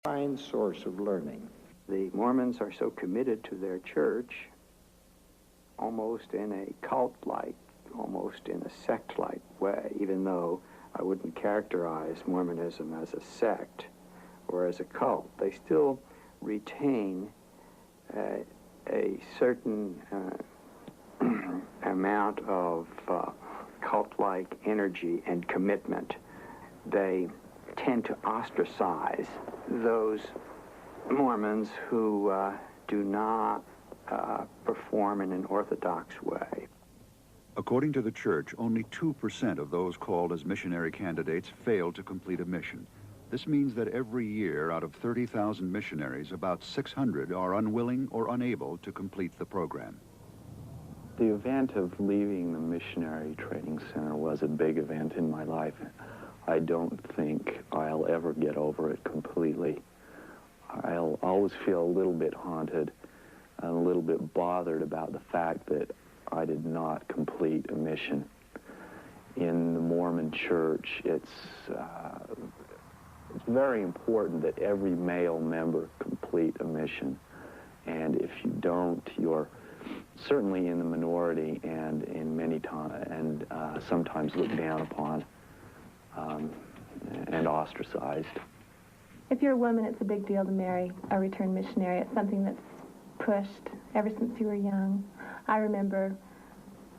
Fine source of learning. The Mormons are so committed to their church, almost in a cult-like, almost in a sect-like way, even though I wouldn't characterize Mormonism as a sect or as a cult. They still retain a certain amount of cult-like energy and commitment. They tend to ostracize those Mormons who do not perform in an orthodox way. According to the church, only 2% of those called as missionary candidates fail to complete a mission. This means that every year, out of 30,000 missionaries, about 600 are unwilling or unable to complete the program. The event of leaving the missionary training center was a big event in my life. I don't think I'll ever get over it completely. I'll always feel a little bit haunted and a little bit bothered about the fact that I did not complete a mission. In the Mormon church, it's very important that every male member complete a mission. And if you don't, you're certainly in the minority and in many times, and sometimes looked down upon and ostracized. If you're a woman, it's a big deal to marry a returned missionary. It's something that's pushed ever since you were young. I remember,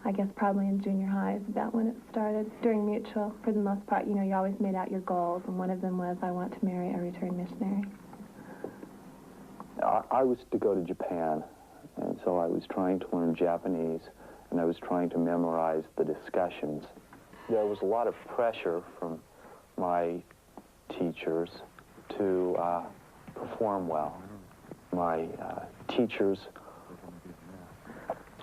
I guess probably in junior high is about when it started. During mutual, for the most part, you know, you always made out your goals, and one of them was, I want to marry a returned missionary. I was to go to Japan, and so I was trying to learn Japanese, and I was trying to memorize the discussions. There was a lot of pressure from my teachers to perform well. My teachers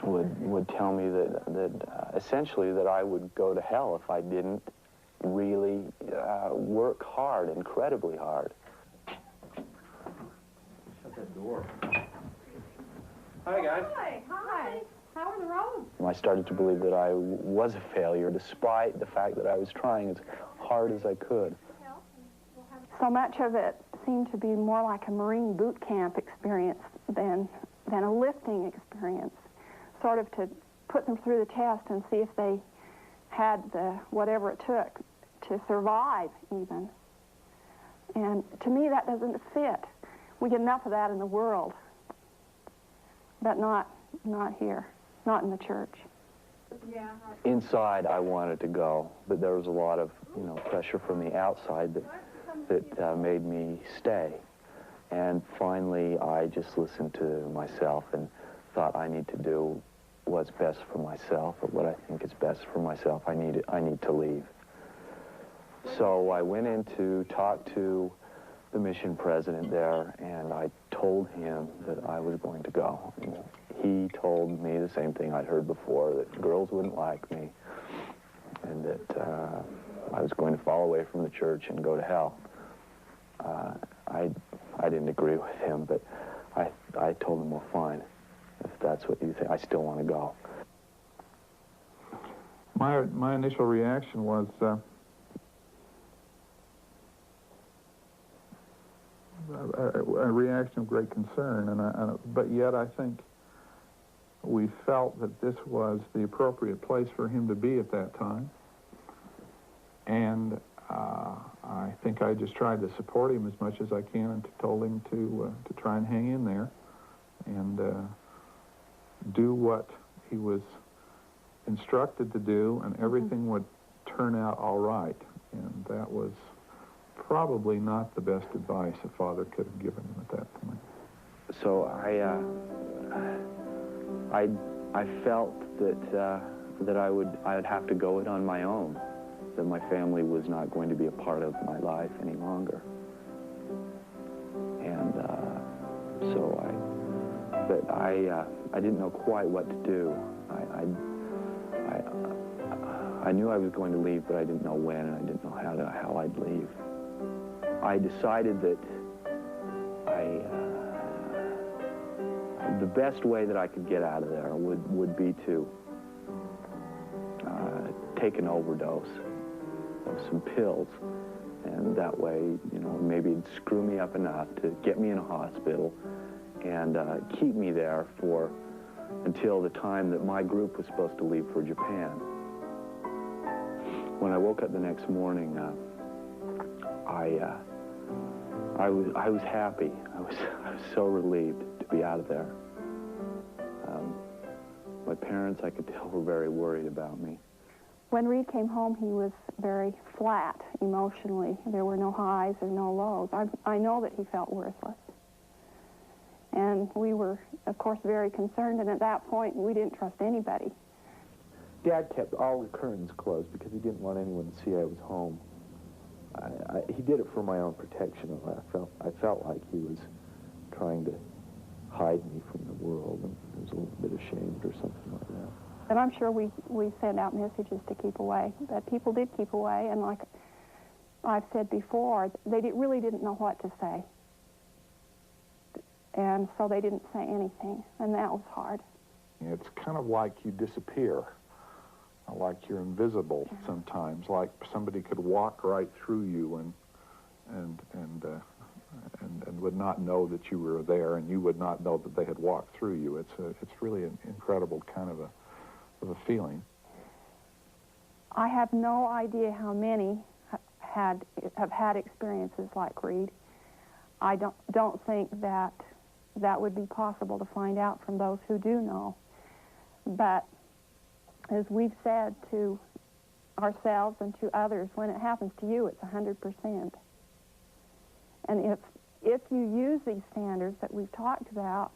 would tell me that essentially that I would go to hell if I didn't really work hard, incredibly hard. Shut that door. Hi, guys. Hi. Hi. How are the roads? I started to believe that I was a failure, despite the fact that I was trying as hard as I could. So much of it seemed to be more like a Marine boot camp experience than a lifting experience, sort of to put them through the test and see if they had the whatever it took to survive even. And to me, that doesn't fit. We get enough of that in the world, but not here, not in the church. Yeah. Inside, I wanted to go, but there was a lot of, pressure from the outside that made me stay. And finally, I just listened to myself and thought I need to do what's best for myself, or what I think is best for myself. I need to leave. So I went in to talk to the mission president there, and I told him that I was going to go. And he told me the same thing I'd heard before, that girls wouldn't like me, and that I was going to fall away from the church and go to hell. I didn't agree with him, but I told him, well, fine, if that's what you think, I still want to go. My initial reaction was a reaction of great concern, but yet I think we felt that this was the appropriate place for him to be at that time, and I think I just tried to support him as much as I can, and told him to try and hang in there and do what he was instructed to do, and everything would turn out all right. And that was probably not the best advice a father could have given him at that point. So I felt that I would have to go it on my own, that my family was not going to be a part of my life any longer. And but I didn't know quite what to do. I knew I was going to leave, but I didn't know when, and I didn't know how I'd leave. I decided that the best way that I could get out of there would be to take an overdose of some pills And that way, you know, maybe it'd screw me up enough to get me in a hospital and keep me there for until the time that my group was supposed to leave for Japan. When I woke up the next morning, I was happy. I was so relieved to be out of there. My parents, I could tell, were very worried about me. When Reed came home, he was very flat emotionally. There were no highs or no lows. I know that he felt worthless. And we were, of course, very concerned, and at that point, we didn't trust anybody. Dad kept all the curtains closed because he didn't want anyone to see I was home. He did it for my own protection. I felt like he was trying to hide me from the world, and I was a little bit ashamed or something like that. And I'm sure we sent out messages to keep away, but people did keep away, and like I've said before, they really didn't know what to say. And so they didn't say anything, and that was hard. It's kind of like you disappear, like you're invisible sometimes, like somebody could walk right through you and would not know that you were there, and you would not know that they had walked through you. It's really an incredible kind of a feeling. I have no idea how many have had experiences like Reed. I don't think that would be possible to find out from those who do know. But as we've said to ourselves and to others, when it happens to you, it's 100%. And if you use these standards that we've talked about,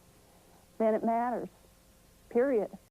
then it matters, period.